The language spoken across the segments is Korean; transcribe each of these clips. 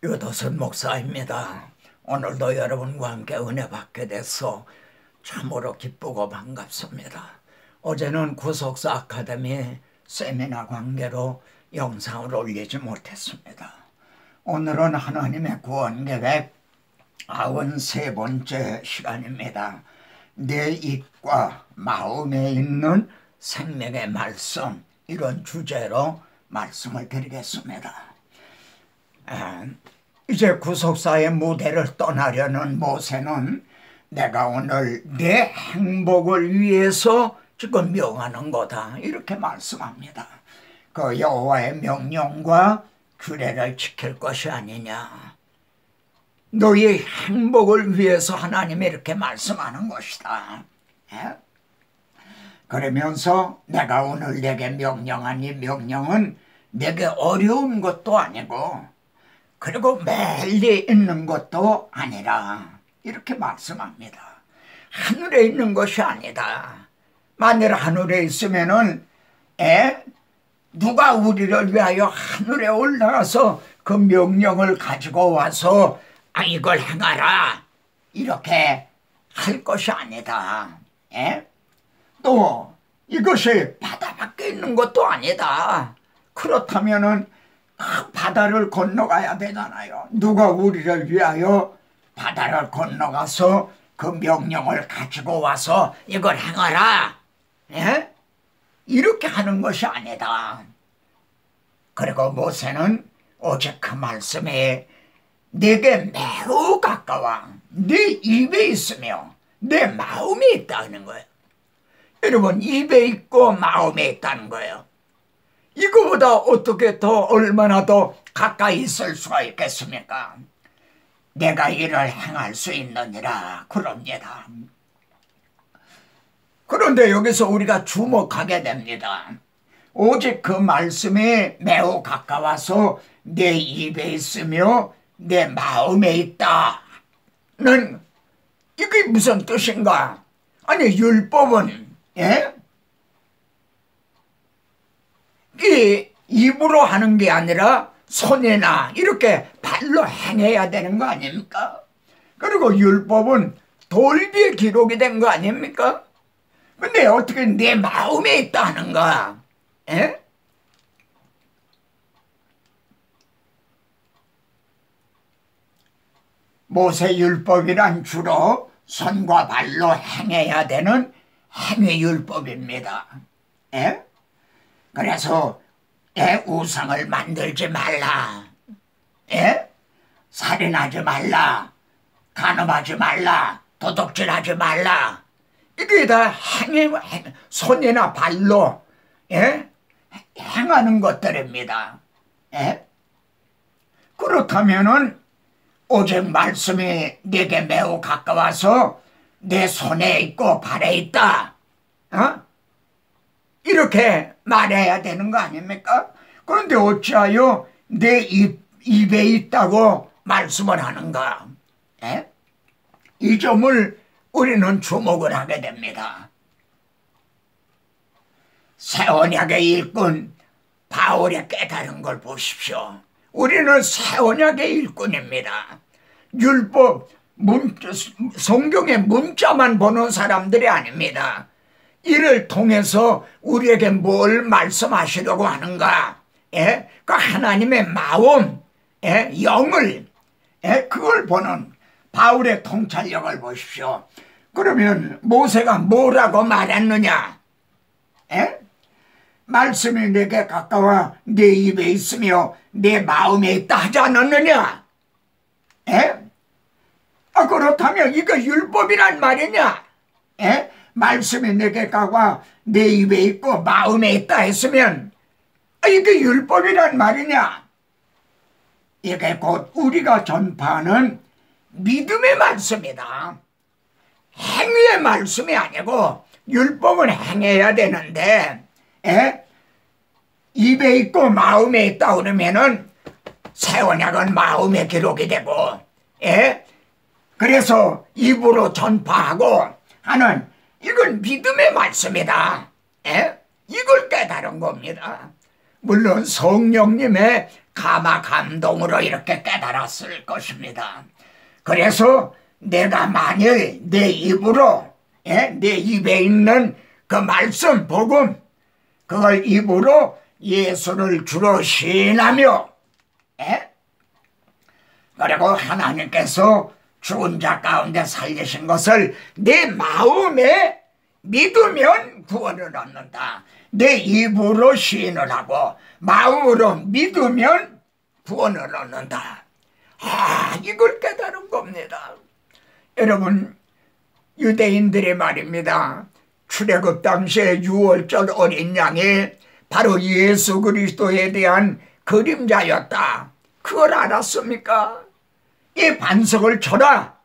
유도선 목사입니다. 오늘도 여러분과 함께 은혜 받게 돼서 참으로 기쁘고 반갑습니다. 어제는 구속사 아카데미 세미나 관계로 영상을 올리지 못했습니다. 오늘은 하나님의 구원 계획 93번째 시간입니다. 내 입과 마음에 있는 생명의 말씀, 이런 주제로 말씀을 드리겠습니다. 이제 구속사의 무대를 떠나려는 모세는 내가 오늘 내 행복을 위해서 지금 명하는 거다, 이렇게 말씀합니다. 그 여호와의 명령과 규례를 지킬 것이 아니냐, 너의 행복을 위해서 하나님이 이렇게 말씀하는 것이다. 그러면서 내가 오늘 내게 명령한 이 명령은 내게 어려운 것도 아니고 그리고 멀리 있는 것도 아니라, 이렇게 말씀합니다. 하늘에 있는 것이 아니다. 만일 하늘에 있으면은 누가 우리를 위하여 하늘에 올라가서 그 명령을 가지고 와서 이걸 행하라, 이렇게 할 것이 아니다. 또 이것이 바다 밖에 있는 것도 아니다. 그렇다면은 바다를 건너가야 되잖아요. 누가 우리를 위하여 바다를 건너가서 그 명령을 가지고 와서 이걸 행하라, 이렇게 하는 것이 아니다. 그리고 모세는 오직 그 말씀에 내게 매우 가까워 내 입에 있으며 내 마음에 있다는 거예요. 여러분, 입에 있고 마음에 있다는 거예요. 이거보다 어떻게 더 얼마나 더 가까이 있을 수가 있겠습니까? 내가 이를 행할 수 있느니라, 그럽니다. 그런데 여기서 우리가 주목하게 됩니다. 오직 그 말씀이 매우 가까워서 내 입에 있으며 내 마음에 있다는, 이게 무슨 뜻인가? 아니, 율법은 이 입으로 하는 게 아니라 손이나 이렇게 발로 행해야 되는 거 아닙니까? 그리고 율법은 돌 위에 기록이 된 거 아닙니까? 근데 어떻게 내 마음에 있다 하는가? 모세 율법이란 주로 손과 발로 행해야 되는 행위 율법입니다. 그래서 우상을 만들지 말라, 살인하지 말라, 간음하지 말라, 도둑질하지 말라, 이게 다 손이나 발로 행하는 것들입니다. 그렇다면은 오직 말씀이 내게 매우 가까워서 내 손에 있고 발에 있다, 이렇게 말해야 되는 거 아닙니까? 그런데 어찌하여 내 입에 있다고 말씀을 하는가? 이 점을 우리는 주목을 하게 됩니다. 새 언약의 일꾼 바울이 깨달은 걸 보십시오. 우리는 새 언약의 일꾼입니다. 율법, 성경의 문자만 보는 사람들이 아닙니다. 이를 통해서 우리에게 뭘 말씀하시려고 하는가? 그 하나님의 마음, 영을, 그걸 보는 바울의 통찰력을 보십시오. 그러면 모세가 뭐라고 말했느냐? 말씀이 내게 가까워 내 입에 있으며 내 마음에 있다 하지 않았느냐? 그렇다면 이거 율법이란 말이냐? 말씀이 내게 가까워 내 입에 있고 마음에 있다 했으면 이게 율법이란 말이냐? 이게 곧 우리가 전파하는 믿음의 말씀이다. 행위의 말씀이 아니고, 율법은 행해야 되는데 입에 있고 마음에 있다 그러면은 새 언약은 마음에 기록이 되고, 그래서 입으로 전파하고 하는, 이건 믿음의 말씀이다. 이걸 깨달은 겁니다. 물론 성령님의 가마 감동으로 이렇게 깨달았을 것입니다. 그래서 내가 만일 내 입으로 내 입에 있는 그 말씀 복음 그걸 입으로 예수를 주로 시인하며 그리고 하나님께서 죽은 자 가운데 살리신 것을 내 마음에 믿으면 구원을 얻는다. 내 입으로 시인을 하고 마음으로 믿으면 구원을 얻는다. 이걸 깨달은 겁니다. 여러분, 유대인들의 말입니다. 출애굽 당시에 유월절 어린 양이 바로 예수 그리스도에 대한 그림자였다. 그걸 알았습니까? 이 반석을 쳐라.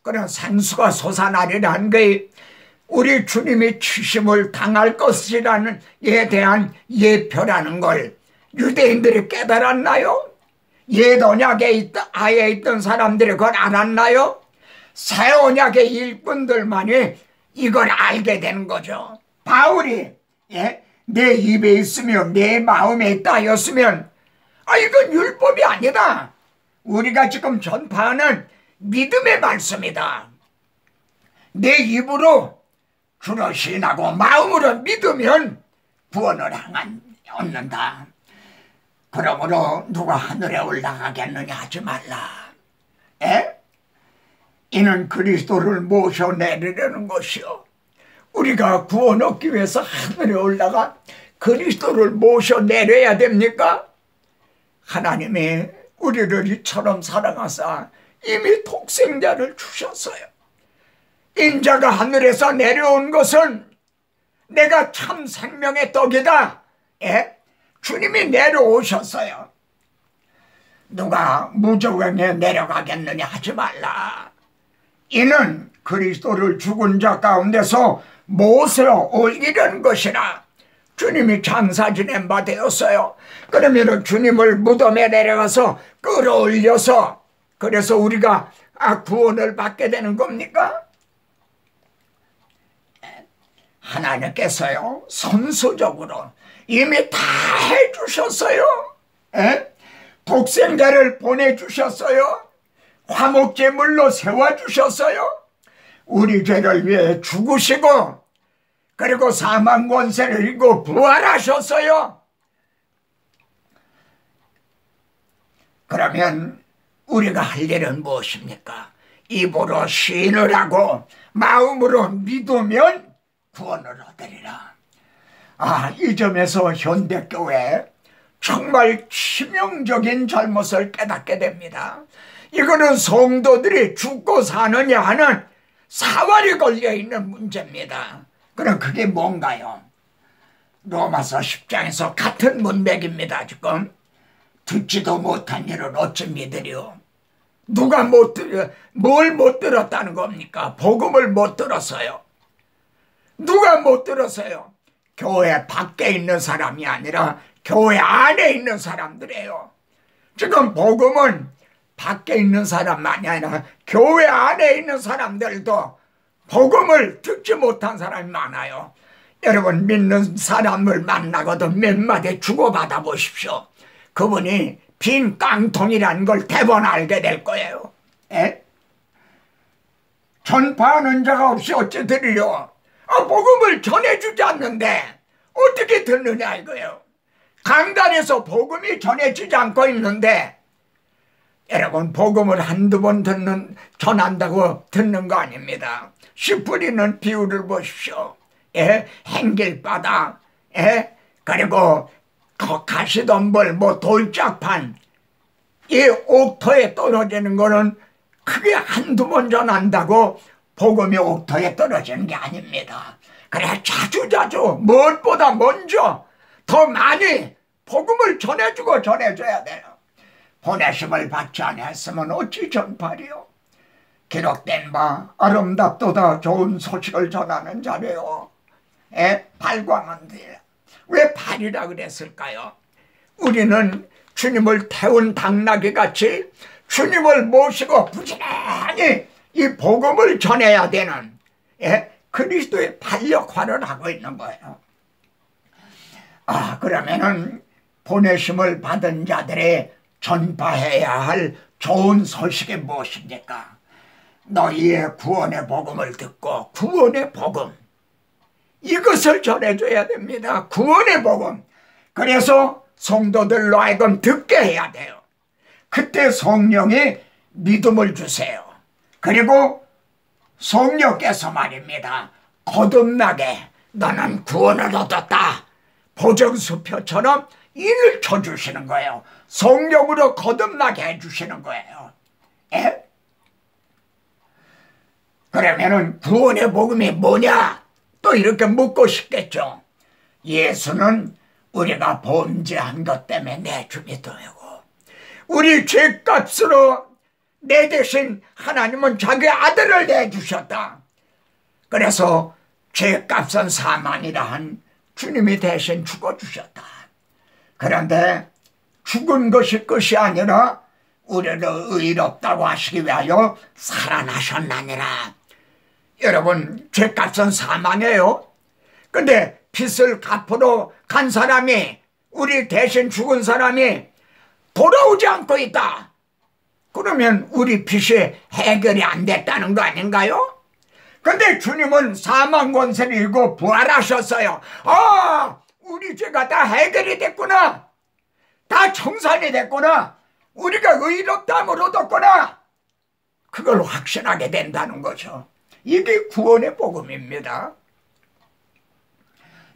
그런 산수가 솟아나리라는 게 우리 주님이 치심을 당할 것이라는 에 대한 예표라는 걸 유대인들이 깨달았나요? 옛 언약에 아예 있던 사람들이 그걸 알았나요? 새 언약의 일꾼들만이 이걸 알게 되는 거죠. 바울이 내 입에 있으면 내 마음에 있다 하였으면 이건 율법이 아니다. 우리가 지금 전파하는 믿음의 말씀이다. 내 입으로 주로 시인하고 마음으로 믿으면 구원을 얻는다. 그러므로 누가 하늘에 올라가겠느냐 하지 말라. 이는 그리스도를 모셔내리려는 것이요. 우리가 구원 얻기 위해서 하늘에 올라가 그리스도를 모셔내려야 됩니까? 하나님이 우리를 이처럼 사랑하사 이미 독생자를 주셨어요. 인자가 하늘에서 내려온 것은 내가 참 생명의 떡이다. 주님이 내려오셨어요. 누가 무저강에 내려가겠느냐 하지 말라. 이는 그리스도를 죽은 자 가운데서 모세로 올리려는 것이라. 주님이 장사 지낸 바 되었어요. 그러면 주님을 무덤에 내려가서 끌어올려서 그래서 우리가 구원을 받게 되는 겁니까? 하나님께서요 선수적으로 이미 다 해주셨어요. 독생자를 보내주셨어요. 화목제물로 세워주셨어요. 우리 죄를 위해 죽으시고 그리고 사망 권세를 이기고 부활하셨어요. 그러면 우리가 할 일은 무엇입니까? 입으로 시인을 하고 마음으로 믿으면 구원을 얻으리라. 이 점에서 현대교회 정말 치명적인 잘못을 깨닫게 됩니다. 이거는 성도들이 죽고 사느냐 하는 사활이 걸려있는 문제입니다. 그럼 그게 뭔가요? 로마서 10장에서 같은 문맥입니다. 지금 듣지도 못한 일을 어찌 믿으리요? 누가 뭘 못 들었다는 겁니까? 복음을 못 들었어요. 누가 못 들었어요? 교회 밖에 있는 사람이 아니라 교회 안에 있는 사람들이에요. 지금 복음은 밖에 있는 사람만이 아니라 교회 안에 있는 사람들도 복음을 듣지 못한 사람이 많아요. 여러분 믿는 사람을 만나고도 몇 마디 주고받아 보십시오. 그분이 빈 깡통이라는 걸 대번 알게 될 거예요. 전파하는 자가 없이 어찌 들으려? 복음을 전해주지 않는데 어떻게 듣느냐 이거예요. 강단에서 복음이 전해지지 않고 있는데 여러분 복음을 한두 번 전한다고 듣는 거 아닙니다. 씨 뿌리는 비유를 보십시오. 행길바다 그리고 가시덤불 돌짝판 이 옥토에 떨어지는 거는 크게 한두 번 전한다고 복음이 옥토에 떨어지는 게 아닙니다. 그래 자주자주 무엇보다 먼저 더 많이 복음을 전해주고 전해줘야 돼요. 보내심을 받지 않았으면 어찌 전파리요? 기록된 바 아름답도다 좋은 소식을 전하는 자래요. 발광한데 왜 발이라 그랬을까요? 우리는 주님을 태운 당나귀 같이 주님을 모시고 부지런히 이 복음을 전해야 되는 그리스도의 발 역할을 하고 있는 거예요. 그러면은 보내심을 받은 자들이 전파해야 할 좋은 소식이 무엇입니까? 너희의 구원의 복음을 듣고, 구원의 복음, 이것을 전해줘야 됩니다. 구원의 복음. 그래서 성도들로 하여금 듣게 해야 돼요. 그때 성령이 믿음을 주세요. 그리고 성령께서 말입니다, 거듭나게 너는 구원을 얻었다, 보정수표처럼 일을 쳐주시는 거예요. 성령으로 거듭나게 해주시는 거예요. 예? 그러면은 구원의 복음이 뭐냐? 또 이렇게 묻고 싶겠죠. 예수는 우리가 범죄한 것 때문에 내주기도 하고, 우리 죄값으로 내 대신 하나님은 자기 아들을 내주셨다. 그래서 죄값은 사망이라 한 주님이 대신 죽어주셨다. 그런데 죽은 것이 끝이 아니라 우리를 의롭다고 하시기 위하여 살아나셨나니라. 여러분, 죄값은 사망이에요. 근데 빚을 갚으러 간 사람이, 우리 대신 죽은 사람이 돌아오지 않고 있다. 그러면 우리 빚이 해결이 안 됐다는 거 아닌가요? 근데 주님은 사망 권세를 이고 부활하셨어요. 아, 우리 죄가 다 해결이 됐구나. 다 청산이 됐구나. 우리가 의롭다함을 얻었구나. 그걸 확신하게 된다는 거죠. 이게 구원의 복음입니다.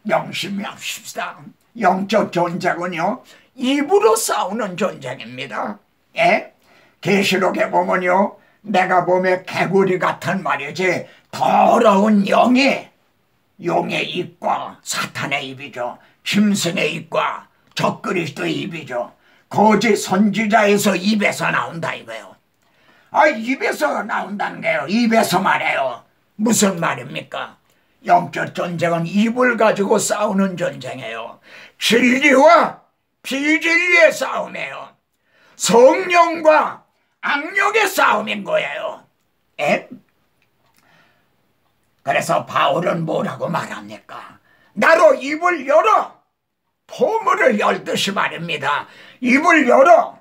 명심히 합시다. 영적 전쟁은요, 입으로 싸우는 전쟁입니다. 예? 계시록에 보면요, 내가 보면 개구리 같은 말이지, 더러운 영이, 용의 입과 사탄의 입이죠. 짐승의 입과 적그리스도의 입이죠. 거짓 선지자에서 입에서 나온다 이거예요. 아, 입에서 나온다는 거예요. 입에서 말해요. 무슨 말입니까? 영적 전쟁은 입을 가지고 싸우는 전쟁이에요. 진리와 비진리의 싸움이에요. 성령과 악령의 싸움인 거예요. 에? 그래서 바울은 뭐라고 말합니까? 나로 입을 열어, 포문을 열듯이 말입니다. 입을 열어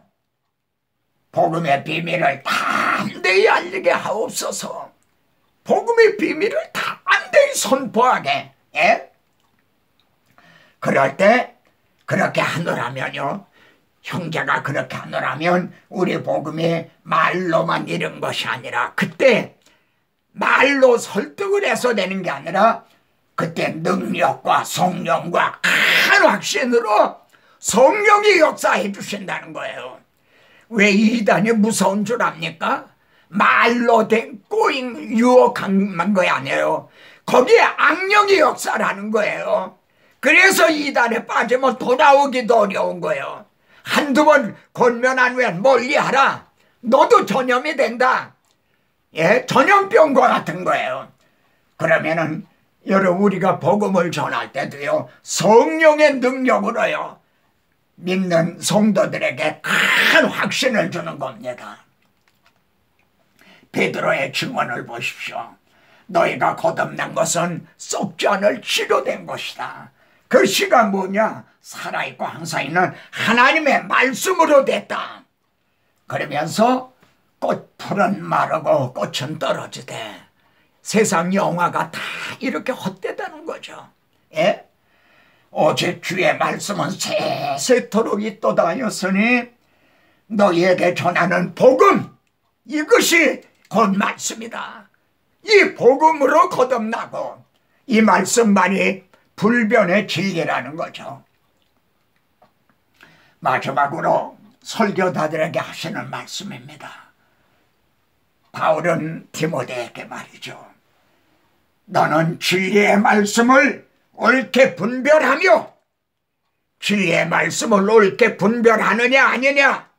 복음의 비밀을 담대히 알리게 하옵소서. 복음의 비밀을 담대히 선포하게. 예? 그럴 때 그렇게 하노라면요, 형제가 그렇게 하노라면 우리 복음이 말로만 이른 것이 아니라, 그때 말로 설득을 해서 되는 게 아니라 그때 능력과 성령과 큰 확신으로 성령이 역사해 주신다는 거예요. 왜 이단이 무서운 줄 압니까? 말로 된 꼬잉 유혹한 거 아니에요. 거기에 악령이 역사를 하는 거예요. 그래서 이단에 빠지면 돌아오기도 어려운 거예요. 한두 번 권면한 후에 멀리하라. 너도 전염이 된다. 예, 전염병과 같은 거예요. 그러면은 여러분, 우리가 복음을 전할 때도요, 성령의 능력으로요, 믿는 성도들에게 큰 확신을 주는 겁니다. 베드로의 증언을 보십시오. 너희가 거듭난 것은 썩지 않을 치료된 것이다. 그 씨가 뭐냐? 살아있고 항상 있는 하나님의 말씀으로 됐다. 그러면서 꽃풀은 마르고 꽃은 떨어지되 세상 영화가 다 이렇게 헛되다는 거죠. 예? 오직 주의 말씀은 세세토록 있도다 하였으니 너희에게 전하는 복음, 이것이 곧 말씀이다. 이 복음으로 거듭나고 이 말씀만이 불변의 진리라는 거죠. 마지막으로 설교자들에게 하시는 말씀입니다. 바울은 디모데에게 말이죠. 너는 진리의 말씀을 옳게 분별하며, 진리의 말씀을 옳게 분별하느냐 아니냐,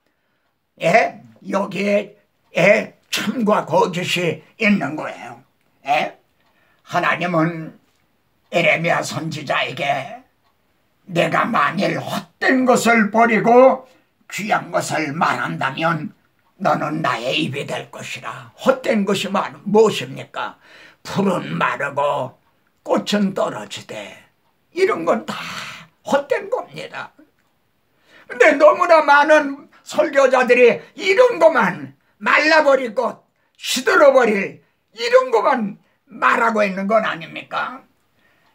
예? 여기에 참과 거짓이 있는 거예요. 예? 하나님은 에레미야 선지자에게 내가 만일 헛된 것을 버리고 귀한 것을 말한다면 너는 나의 입이 될 것이라. 헛된 것이 무엇입니까? 풀은 마르고 꽃은 떨어지되, 이런 건 다 헛된 겁니다. 근데 너무나 많은 설교자들이 이런 것만 말라버릴 것, 시들어버릴 이런 것만 말하고 있는 건 아닙니까?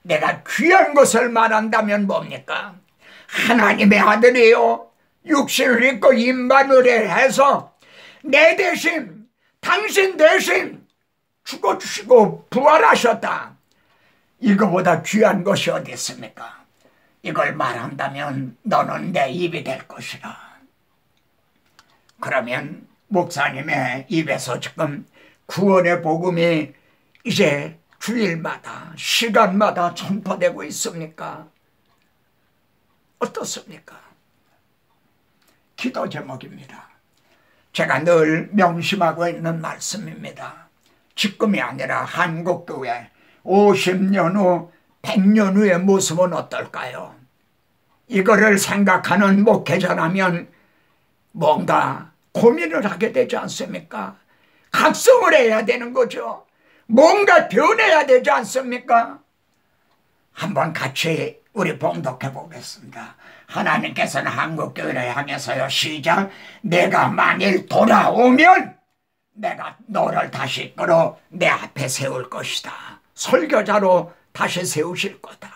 내가 귀한 것을 말한다면 뭡니까? 하나님의 아들이요, 육신을 입고 임마누엘해서 내 대신, 당신 대신 죽어주시고 부활하셨다. 이거보다 귀한 것이 어디 있습니까? 이걸 말한다면 너는 내 입이 될 것이라. 그러면 목사님의 입에서 지금 구원의 복음이 이제 주일마다 시간마다 전파되고 있습니까? 어떻습니까? 기도 제목입니다. 제가 늘 명심하고 있는 말씀입니다. 지금이 아니라 한국교회 50년 후 100년 후의 모습은 어떨까요? 이거를 생각하는 목회자라면 뭔가 고민을 하게 되지 않습니까? 각성을 해야 되는 거죠. 뭔가 변해야 되지 않습니까? 한번 같이 우리 봉독해 보겠습니다. 하나님께서는 한국교회를 향해서요, 시작. 내가 만일 돌아오면 내가 너를 다시 이끌어 내 앞에 세울 것이다. 설교자로 다시 세우실 거다.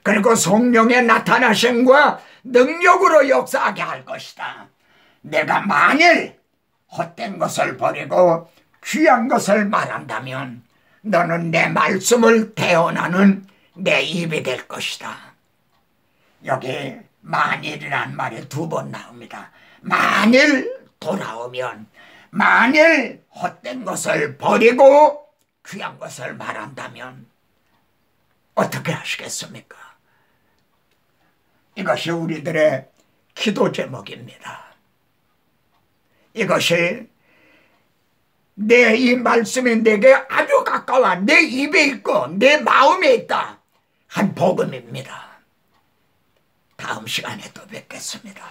그리고 성령의 나타나심과 능력으로 역사하게 할 것이다. 내가 만일 헛된 것을 버리고 귀한 것을 말한다면 너는 내 말씀을 대언하는 내 입이 될 것이다. 여기 만일이란 말이 2번 나옵니다. 만일 돌아오면, 만일 헛된 것을 버리고 귀한 것을 말한다면 어떻게 하시겠습니까? 이것이 우리들의 기도 제목입니다. 이것이 내 이 말씀이 내게 아주 가까워 내 입에 있고 내 마음에 있다 한 복음입니다. 다음 시간에 또 뵙겠습니다.